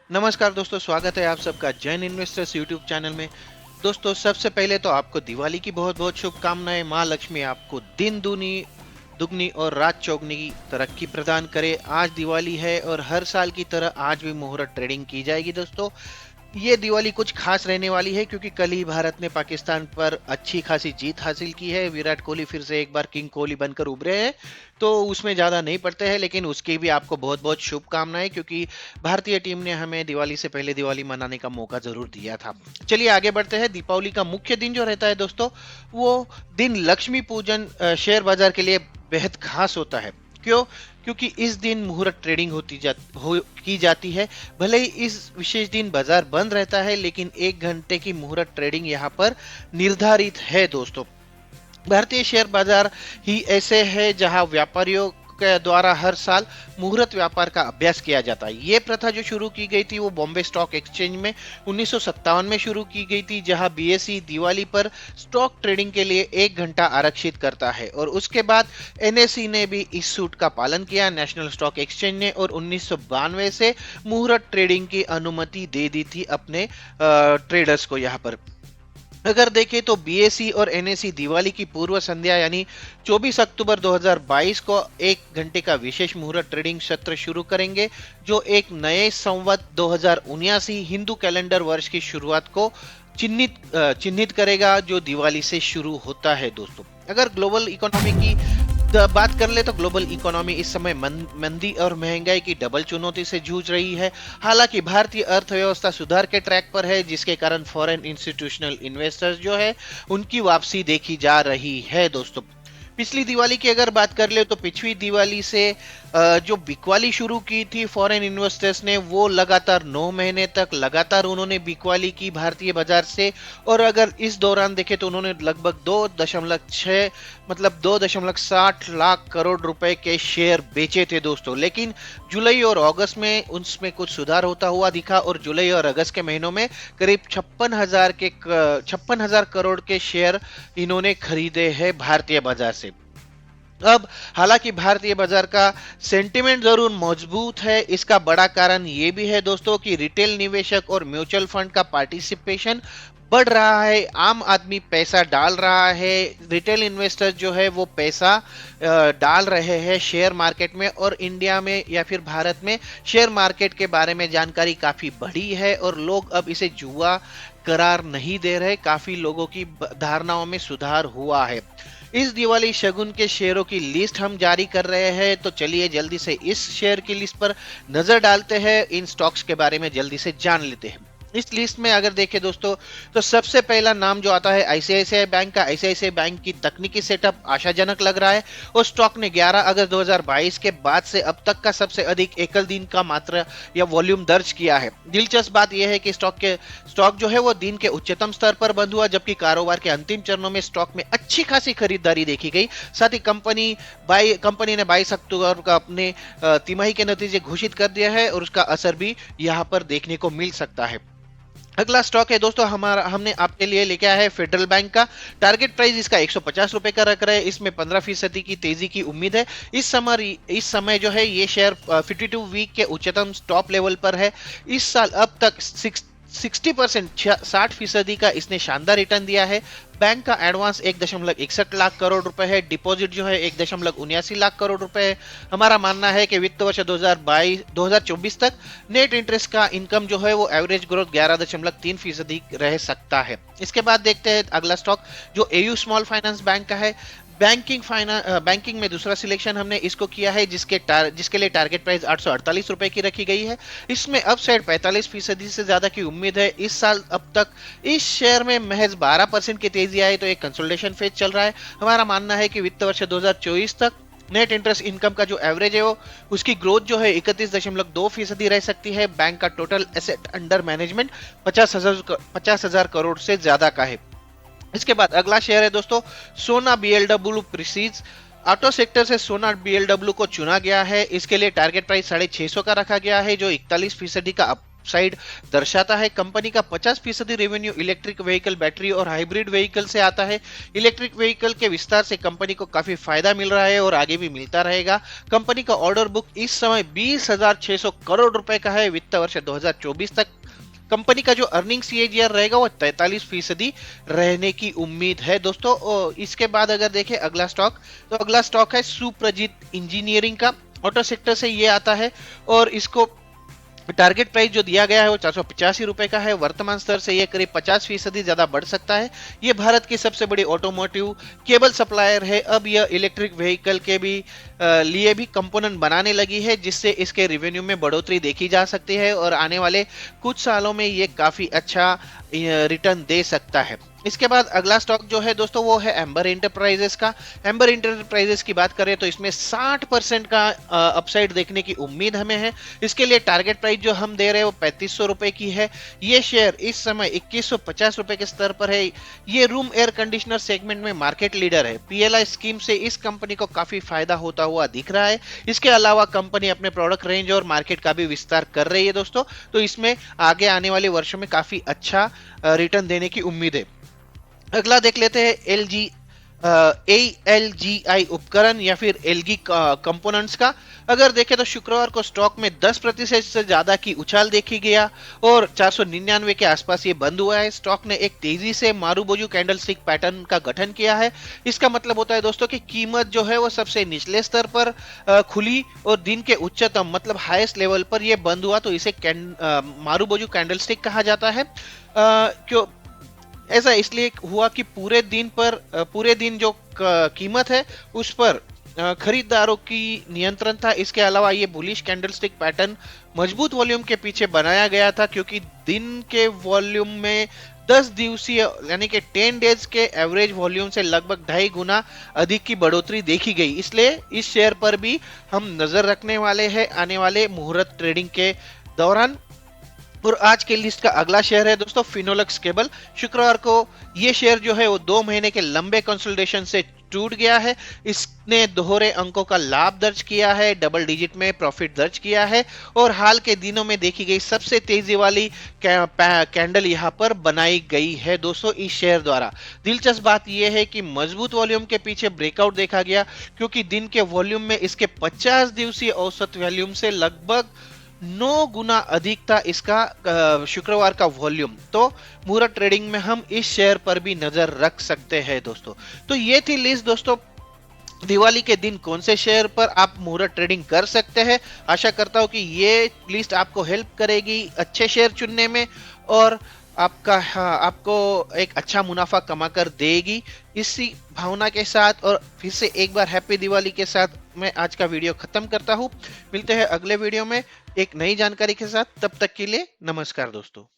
नमस्कार दोस्तों, स्वागत है आप सबका जैन इन्वेस्टर्स यूट्यूब चैनल में। दोस्तों, सबसे पहले तो आपको दिवाली की बहुत बहुत शुभकामनाएं। माँ लक्ष्मी आपको दिन दूनी दुगनी और रात चौगनी की तरक्की प्रदान करे। आज दिवाली है और हर साल की तरह आज भी मुहूर्त ट्रेडिंग की जाएगी। दोस्तों, ये दिवाली कुछ खास रहने वाली है क्योंकि कल ही भारत ने पाकिस्तान पर अच्छी खासी जीत हासिल की है। विराट कोहली फिर से एक बार किंग कोहली बनकर उभरे हैं, तो उसमें ज्यादा नहीं पड़ते हैं, लेकिन उसकी भी आपको बहुत बहुत शुभकामनाएं, क्योंकि भारतीय टीम ने हमें दिवाली से पहले दिवाली मनाने का मौका जरूर दिया था। चलिए आगे बढ़ते हैं। दीपावली का मुख्य दिन जो रहता है दोस्तों, वो दिन लक्ष्मी पूजन शेयर बाजार के लिए बेहद खास होता है। क्यों? क्योंकि इस दिन मुहूर्त ट्रेडिंग की जाती है। भले ही इस विशेष दिन बाजार बंद रहता है, लेकिन 1 घंटे की मुहूर्त ट्रेडिंग यहाँ पर निर्धारित है। दोस्तों, भारतीय शेयर बाजार ही ऐसे है जहां व्यापारियों के द्वारा हर साल मुहूर्त व्यापार का अभ्यास किया जाता है। ये प्रथा जो शुरू की गई थी वो बॉम्बे स्टॉक एक्सचेंज में 1957 में शुरू की गई थी, जहां बीएसई दिवाली पर स्टॉक ट्रेडिंग के लिए 1 घंटा आरक्षित करता है। और उसके बाद एनएसई ने भी इस सूट का पालन किया, नेशनल स्टॉक एक्सचेंज ने, और 1992 से मुहूर्त ट्रेडिंग की अनुमति दे दी थी अपने ट्रेडर्स को। यहाँ पर अगर देखें तो बीएसई और एनएसई दिवाली की पूर्व संध्या यानी 24 अक्टूबर 2022 को 1 घंटे का विशेष मुहूर्त ट्रेडिंग सत्र शुरू करेंगे, जो एक नए संवत 2079 हिंदू कैलेंडर वर्ष की शुरुआत को चिन्हित करेगा, जो दिवाली से शुरू होता है। दोस्तों, अगर ग्लोबल इकोनॉमी की बात कर ले तो ग्लोबल इकोनॉमी इस समय मंदी और महंगाई की डबल चुनौती से जूझ रही है। हालांकि भारतीय अर्थव्यवस्था सुधार के ट्रैक पर है, जिसके कारण फॉरेन इंस्टीट्यूशनल इन्वेस्टर्स जो है उनकी वापसी देखी जा रही है। दोस्तों, पिछली दिवाली की अगर बात कर ले तो पिछली दिवाली से जो बिकवाली शुरू की थी फॉरेन इन्वेस्टर्स ने, वो लगातार 9 महीने तक लगातार उन्होंने बिकवाली की भारतीय बाजार से। और अगर इस दौरान देखें तो उन्होंने लगभग 2.6 मतलब 2.60 लाख करोड़ रुपए के शेयर बेचे थे। दोस्तों, लेकिन जुलाई और अगस्त में उसमें कुछ सुधार होता हुआ दिखा, और जुलाई और अगस्त के महीनों में करीब 56,000 करोड़ के शेयर इन्होंने खरीदे हैं भारतीय बाजार से। अब हालांकि भारतीय बाजार का सेंटिमेंट जरूर मजबूत है। इसका बड़ा कारण ये भी है दोस्तों कि रिटेल निवेशक और म्यूचुअल फंड का पार्टिसिपेशन बढ़ रहा है। आम आदमी पैसा डाल रहा है, रिटेल इन्वेस्टर जो है वो पैसा डाल रहे हैं शेयर मार्केट में। और इंडिया में या फिर भारत में शेयर मार्केट के बारे में जानकारी काफी बढ़ी है, और लोग अब इसे जुआ करार नहीं दे रहे। काफी लोगों की धारणाओं में सुधार हुआ है। इस दिवाली शगुन के शेयरों की लिस्ट हम जारी कर रहे हैं, तो चलिए जल्दी से इस शेयर की लिस्ट पर नजर डालते हैं, इन स्टॉक्स के बारे में जल्दी से जान लेते हैं। इस लिस्ट में अगर देखें दोस्तों, तो सबसे पहला नाम जो आता है आईसीआईसीआई बैंक का। आईसीआईसीआई बैंक की तकनीकी सेटअप आशाजनक लग रहा है, और स्टॉक ने 11 अगस्त 2022 के बाद से अब तक का सबसे अधिक एकल दिन का मात्रा या वॉल्यूम दर्ज किया है। दिलचस्प बात यह है कि स्टॉक जो है वो दिन के उच्चतम स्तर पर बंद हुआ, जबकि कारोबार के अंतिम चरणों में स्टॉक में अच्छी खासी खरीदारी देखी गई। साथ ही कंपनी ने 22 अक्टूबर का अपने तिमाही के नतीजे घोषित कर दिया है, और उसका असर भी यहाँ पर देखने को मिल सकता है। अगला स्टॉक है दोस्तों हमने आपके लिए लेके आया है फेडरल बैंक का। टारगेट प्राइस इसका 150 रुपए का रख रहे हैं। इसमें 15% की तेजी की उम्मीद है। इस समय जो है ये शेयर 52 वीक के उच्चतम टॉप लेवल पर है। इस साल अब तक 60% 60% का इसने शानदार रिटर्न दिया है। बैंक का एडवांस 1.61 लाख करोड़ रुपए है। डिपॉजिट जो है 1.79 लाख करोड़ रुपए है। हमारा मानना है कि वित्त वर्ष 2024 तक नेट इंटरेस्ट का इनकम जो है वो एवरेज ग्रोथ 11.3% रह सकता है। इसके बाद देखते हैं अगला स्टॉक जो एयू स्मॉल फाइनेंस बैंक का है। बैंकिंग में दूसरा सिलेक्शन हमने इसको किया है, जिसके लिए टारगेट प्राइस 848 रुपए की रखी गई है। इसमें अपसाइड 45% से ज्यादा की उम्मीद है। इस साल अब तक इस शेयर में महज 12% की तेजी आई, तो एक कंसोलिडेशन फेज चल रहा है। हमारा मानना है कि वित्त वर्ष 2024 तक नेट इंटरेस्ट इनकम का जो एवरेज है वो उसकी ग्रोथ जो है 31.2% रह सकती है। बैंक का total asset under management 50,000 crore से ज्यादा का है। इसके बाद अगला शेयर है दोस्तों सोना बीएलडब्ल्यू प्रिसीज। ऑटो सेक्टर से सोना बीएलडब्ल्यू को चुना गया है। इसके लिए टारगेट प्राइस 650 का रखा गया है, जो 41% का अपसाइड दर्शाता है। कंपनी का 50% रेवेन्यू इलेक्ट्रिक व्हीकल, बैटरी और हाइब्रिड व्हीकल से आता है। इलेक्ट्रिक व्हीकल के विस्तार से कंपनी को काफी फायदा मिल रहा है और आगे भी मिलता रहेगा। कंपनी का ऑर्डर बुक इस समय 20,600 करोड़ रुपए का है। वित्त वर्ष 2024 तक कंपनी का जो अर्निंग सीएजीआर रहेगा वो 43% रहने की उम्मीद है दोस्तों। इसके बाद अगर देखें अगला स्टॉक, तो अगला स्टॉक है सुप्रजीत इंजीनियरिंग का। ऑटो सेक्टर से ये आता है और इसको टारगेट प्राइस जो दिया गया है वो 485 रुपए का है। वर्तमान स्तर से ये करीब 50% ज्यादा बढ़ सकता है। ये भारत की सबसे बड़ी ऑटोमोटिव केबल सप्लायर है। अब यह इलेक्ट्रिक व्हीकल के भी लिए भी कंपोनेंट बनाने लगी है, जिससे इसके रेवेन्यू में बढ़ोतरी देखी जा सकती है और आने वाले कुछ सालों में ये काफी अच्छा रिटर्न दे सकता है। इसके बाद अगला स्टॉक जो है दोस्तों वो है एम्बर इंटरप्राइजेस का। एम्बर इंटरप्राइजेस की बात करें तो इसमें 60% का अपसाइड देखने की उम्मीद हमें है। इसके लिए टारगेट प्राइस जो हम दे रहे हैं वो 3500 रुपए की है। ये शेयर इस समय 2150 रुपए के स्तर पर है। ये रूम एयर कंडीशनर सेगमेंट में मार्केट लीडर है। पीएलआई स्कीम से इस कंपनी को काफी फायदा होता हुआ दिख रहा है। इसके अलावा कंपनी अपने प्रोडक्ट रेंज और मार्केट का भी विस्तार कर रही है दोस्तों, तो इसमें आगे आने वाले वर्षों में काफी अच्छा रिटर्न देने की उम्मीद है। अगला देख लेते हैं एलजीआई उपकरण या फिर एलगी कंपोनेंट्स का। अगर देखें तो शुक्रवार को स्टॉक में 10% से ज्यादा की उछाल देखी गया और 499 के आसपास ये बंद हुआ है। स्टॉक ने एक तेजी से मारूबोजू कैंडलस्टिक पैटर्न का गठन किया है। इसका मतलब होता है दोस्तों कि कीमत जो है वो सबसे निचले स्तर पर खुली और दिन के उच्चतम मतलब हाईएस्ट लेवल पर ये बंद हुआ, तो इसे मारूबोजू कैंडलस्टिक कहा जाता है। क्यों ऐसा इसलिए हुआ कि पूरे दिन जो कीमत है उस पर खरीदारों की नियंत्रण था। इसके अलावा ये बुलिश कैंडलस्टिक पैटर्न मजबूत वॉल्यूम के पीछे बनाया गया था, क्योंकि दिन के वॉल्यूम में 10 दिवसीय यानी कि 10 डेज के एवरेज वॉल्यूम से लगभग 2.5 गुना अधिक की बढ़ोतरी देखी गई। इसलिए इस शेयर पर भी हम नजर रखने वाले हैं आने वाले मुहूर्त ट्रेडिंग के दौरान। और आज के लिस्ट का अगला शेयर है दोस्तों फिनोलेक्स केबल। शुक्रवार को ये शेयर जो है वो 2 महीने के लंबे कंसोलिडेशन से टूट गया है। इसने दोहरे अंकों का लाभ दर्ज किया है, डबल डिजिट में प्रॉफिट दर्ज किया है और हाल के दिनों में देखी गई सबसे तेजी वाली कैंडल यहां पर बनाई गई है दोस्तों इस शेयर द्वारा। दिलचस्प बात यह है कि मजबूत वॉल्यूम के पीछे ब्रेकआउट देखा गया, क्योंकि दिन के वॉल्यूम में इसके 50 दिवसीय औसत वॉल्यूम से लगभग 9 गुना अधिक था इसका शुक्रवार का वॉल्यूम। तो मुहूर्त ट्रेडिंग में हम इस शेयर पर भी नजर रख सकते हैं दोस्तों। तो ये थी लिस्ट दोस्तों, दिवाली के दिन कौन से शेयर पर आप मुहूर्त ट्रेडिंग कर सकते हैं। आशा करता हूं कि ये लिस्ट आपको हेल्प करेगी अच्छे शेयर चुनने में और आपको एक अच्छा मुनाफा कमा कर देगी। इसी भावना के साथ और फिर से एक बार हैप्पी दिवाली के साथ मैं आज का वीडियो खत्म करता हूं। मिलते हैं अगले वीडियो में एक नई जानकारी के साथ, तब तक के लिए नमस्कार दोस्तों।